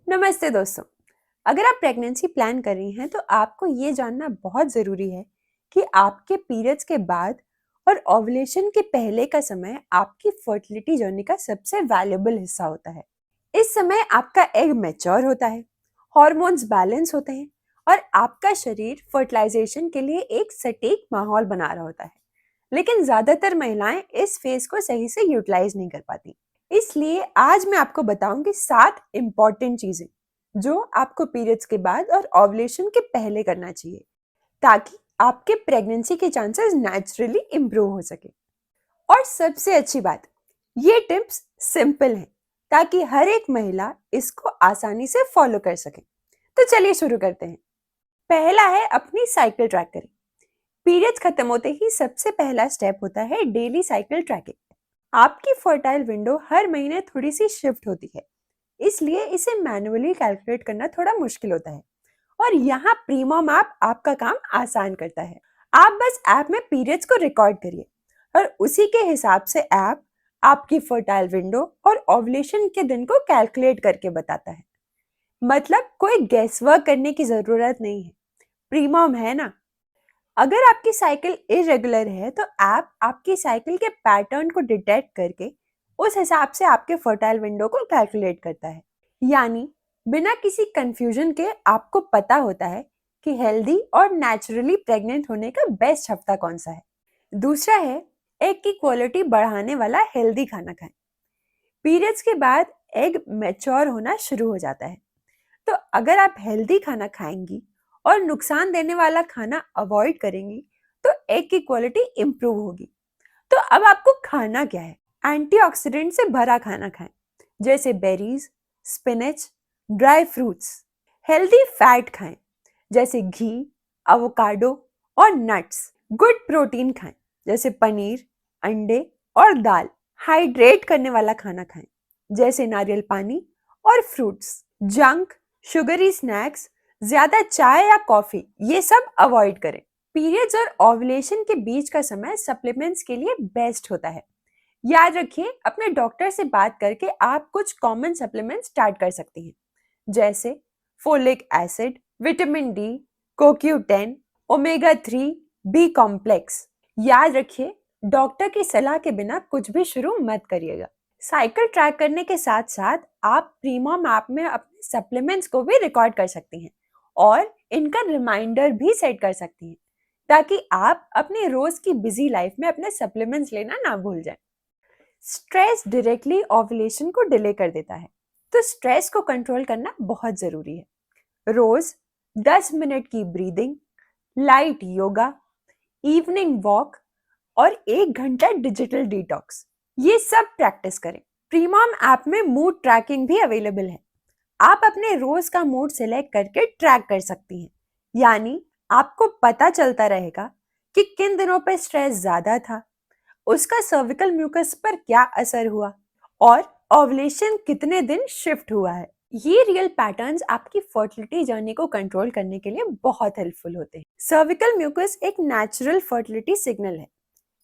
नमस्ते दोस्तों। अगर आप प्रेगनेंसी प्लान कर रही हैं तो आपको ये जानना बहुत ज़रूरी है कि आपके पीरियड्स के बाद और ओव्यूलेशन के पहले का समय आपकी फर्टिलिटी जर्नी का सबसे वैल्यूएबल हिस्सा होता है। इस समय आपका एग मैच्योर होता है, हॉर्मोन्स बैलेंस होते हैं और आपका शरीर फर्टिलाइजेशन के लिए एक सटीक माहौल बना रहा होता है। लेकिन ज़्यादातर महिलाएं इस फेज को सही से यूटिलाइज नहीं कर पाती। इसलिए आज मैं आपको बताऊंगी 7 इंपॉर्टेंट चीजें जो आपको पीरियड्स के बाद और ओव्यूलेशन के पहले करना चाहिए ताकि आपके प्रेगनेंसी के चांसेस नेचुरली इंप्रूव हो सके। और सबसे अच्छी बात, ये टिप्स सिंपल हैं ताकि हर एक महिला इसको आसानी से फॉलो कर सके। तो चलिए शुरू करते हैं। पहला है अपनी साइकिल ट्रैक करें। पीरियड्स खत्म होते ही सबसे पहला स्टेप होता है डेली साइकिल ट्रैकिंग। आपकी फर्टाइल विंडो हर महीने थोड़ी सी शिफ्ट होती है, इसलिए इसे मैन्युअली कैलकुलेट करना थोड़ा मुश्किल होता है और यहाँ प्रीमो मैप आपका काम आसान करता है। आप बस ऐप में पीरियड्स को रिकॉर्ड करिए और उसी के हिसाब से ऐप आपकी फर्टाइल विंडो और ओव्यूलेशन के दिन को कैलकुलेट करके बताता है। मतलब कोई गेस वर्क करने की जरूरत नहीं है, प्रीमोम है ना। अगर आपकी साइकिल इरेगुलर है तो ऐप आपकी साइकिल के पैटर्न को डिटेक्ट करके उस हिसाब से आपके फर्टाइल विंडो को कैलकुलेट करता है। यानी बिना किसी कंफ्यूजन के आपको पता होता है कि हेल्दी और नेचुरली प्रेग्नेंट होने का बेस्ट हफ्ता कौन सा है। दूसरा है एग की क्वालिटी बढ़ाने वाला हेल्दी खाना खाएं। पीरियड्स के बाद एग मैच्योर होना शुरू हो जाता है, तो अगर आप हेल्दी खाना खाएंगी और नुकसान देने वाला खाना अवॉइड करेंगी तो एग की क्वालिटी इंप्रूव होगी। तो अब आपको खाना क्या है? एंटीऑक्सीडेंट से भरा खाना खाएं, जैसे berries, spinach, dry fruits. Healthy fat खाएं, जैसे घी, एवोकाडो और नट्स। गुड प्रोटीन खाएं, जैसे पनीर, अंडे और दाल। हाइड्रेट करने वाला खाना खाएं, जैसे नारियल पानी और फ्रूट्स। जंक, शुगरी स्नैक्स, ज्यादा चाय या कॉफी, ये सब अवॉइड करें। पीरियड्स और ओव्यूलेशन के बीच का समय सप्लीमेंट्स के लिए बेस्ट होता है। याद रखिए, अपने डॉक्टर से बात करके आप कुछ कॉमन सप्लीमेंट्स स्टार्ट कर सकती हैं, जैसे folic acid, vitamin D, CoQ10, omega 3, B complex. याद रखिए, डॉक्टर की सलाह के बिना कुछ भी शुरू मत करिएगा। साइकिल ट्रैक करने के साथ साथ आप प्रीमोम ऐप में अपने सप्लीमेंट्स को भी रिकॉर्ड कर सकती हैं और इनका रिमाइंडर भी सेट कर सकती हैं ताकि आप अपने रोज की बिजी लाइफ में अपने सप्लीमेंट्स लेना ना भूल जाएं। स्ट्रेस डायरेक्टली ओव्यूलेशन को डिले कर देता है, तो स्ट्रेस को कंट्रोल करना बहुत जरूरी है। रोज 10 मिनट की breathing, light yoga, evening walk और 1 घंटा डिजिटल डिटॉक्स, ये सब प्रैक्टिस करें। प्रीमोम ऐप में मूड ट्रैकिंग भी अवेलेबल है। आप अपने रोज का मूड सिलेक्ट करके ट्रैक कर सकती हैं। यानी आपको पता चलता रहेगा कि किन दिनों पर स्ट्रेस ज्यादा था, उसका सर्विकल म्यूकस पर क्या असर हुआ और ओव्यूलेशन कितने दिन शिफ्ट हुआ है। ये रियल पैटर्न्स आपकी फर्टिलिटी जर्नी को कंट्रोल करने के लिए बहुत हेल्पफुल होते हैं। सर्विकल म्यूकस एक नेचुरल फर्टिलिटी सिग्नल है,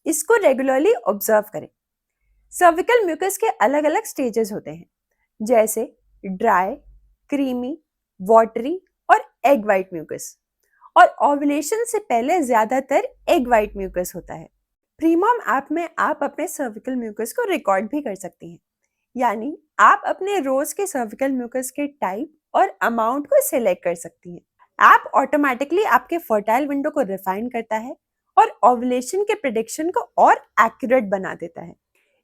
इसको रेगुलरली ऑब्जर्व करें। सर्विकल म्यूकस के अलग अलग स्टेजेस होते हैं, जैसे ड्राई, क्रीमी, वाटरी और एग वाइट म्यूकस। और ओव्यूलेशन से पहले ज्यादातर एग वाइट म्यूकस होता है। प्रीमोम ऐप में आप अपने सर्विकल म्यूकस को रिकॉर्ड भी कर सकती हैं। यानी आप अपने रोज के सर्विकल म्यूकस के टाइप और अमाउंट को सिलेक्ट कर सकती हैं। ऐप ऑटोमेटिकली आपके फर्टाइल विंडो को रिफाइन करता है और ओव्यूलेशन के प्रेडिक्शन को और एक्यूरेट बना देता है।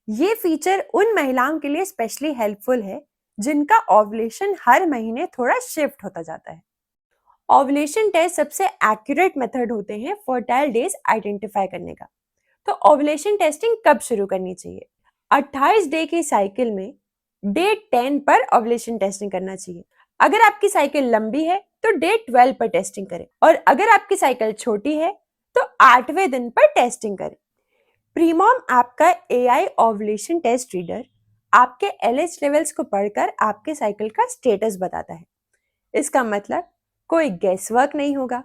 ये फीचर उन महिलाओं के लिए स्पेशली हेल्पफुल है जिनका ओव्यूलेशन हर महीने थोड़ा शिफ्ट होता जाता है। ओव्यूलेशन टेस्ट सबसे एक्यूरेट मेथड होते हैं फर्टाइल डेज आइडेंटिफाई करने का। तो ओव्यूलेशन टेस्टिंग कब शुरू करनी चाहिए? 28 डे की साइकिल में डे 10 पर ओव्यूलेशन टेस्टिंग करना चाहिए। अगर आपकी साइकिल लंबी है तो डे 12 पर टेस्टिंग करें और अगर आपकी साइकिल छोटी है तो 8वें दिन पर टेस्टिंग करें। प्रीमोम ऐप का AI ओव्यूलेशन टेस्ट रीडर आपके LH लेवल्स को पढ़कर आपके साइकिल का स्टेटस बताता है। इसका मतलब कोई गेस वर्क नहीं होगा,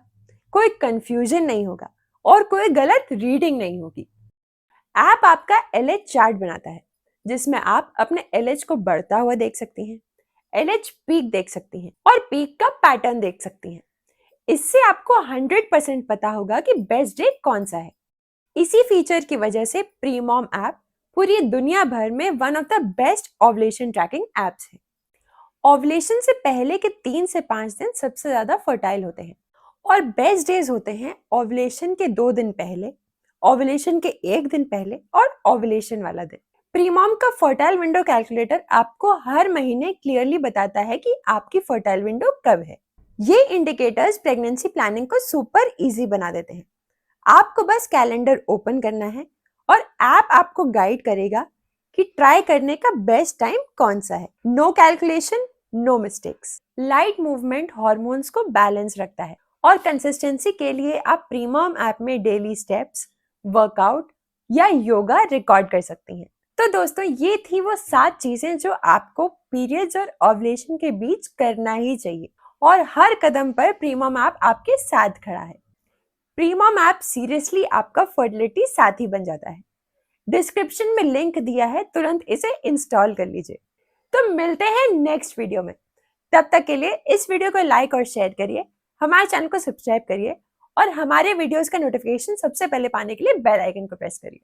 कोई कंफ्यूजन नहीं होगा और कोई गलत रीडिंग नहीं होगी। ऐप आपका LH चार्ट बनाता है, जिसमें आप अपने LH को बढ़ता हुआ देख सकती हैं, LH पीक देख सकती हैं और पीक का पैटर्न देख सकती हैं। इससे आपको 100% पता होगा कि बेस्ट डे कौन सा है। इसी फीचर की वजह से प्रीमॉम ऐप पूरी दुनिया भर में one of the best ovulation tracking apps है। ओवुलेशन से पहले के 3 से 5 दिन सबसे ज्यादा फर्टाइल होते हैं और बेस्ट डेज होते हैं ओवुलेशन के 2 दिन पहले, ओवुलेशन के 1 दिन पहले और ओवुलेशन वाला दिन। प्रीमॉम का फर्टाइल विंडो कैलकुलेटर आपको हर महीने क्लियरली बताता है कि आपकी फर्टाइल विंडो कब है। ये इंडिकेटर्स प्रेगनेंसी प्लानिंग को सुपर इजी बना देते हैं। आपको बस कैलेंडर ओपन करना है और ऐप आपको गाइड करेगा कि ट्राई करने का बेस्ट टाइम कौन सा है। No calculation, no mistakes. Light movement hormones को बैलेंस रखता है और कंसिस्टेंसी के लिए आप प्रीमॉम ऐप में डेली स्टेप्स, वर्कआउट या योगा रिकॉर्ड कर सकती हैं। तो दोस्तों, ये थी वो 7 चीजें जो आपको पीरियड्स और ओवुलेशन के बीच करना ही चाहिए और हर कदम पर प्रीमॉम ऐप आपके साथ खड़ा है। प्रीमॉम ऐप सीरियसली आपका फर्टिलिटी साथी बन जाता है। डिस्क्रिप्शन में लिंक दिया है, तुरंत इसे इंस्टॉल कर लीजिए। तो मिलते हैं नेक्स्ट वीडियो में। तब तक के लिए इस वीडियो को लाइक और शेयर करिए, हमारे चैनल को सब्सक्राइब करिए और हमारे वीडियोस का नोटिफिकेशन सबसे पहले पाने के लिए बेल आइकन को प्रेस करिए।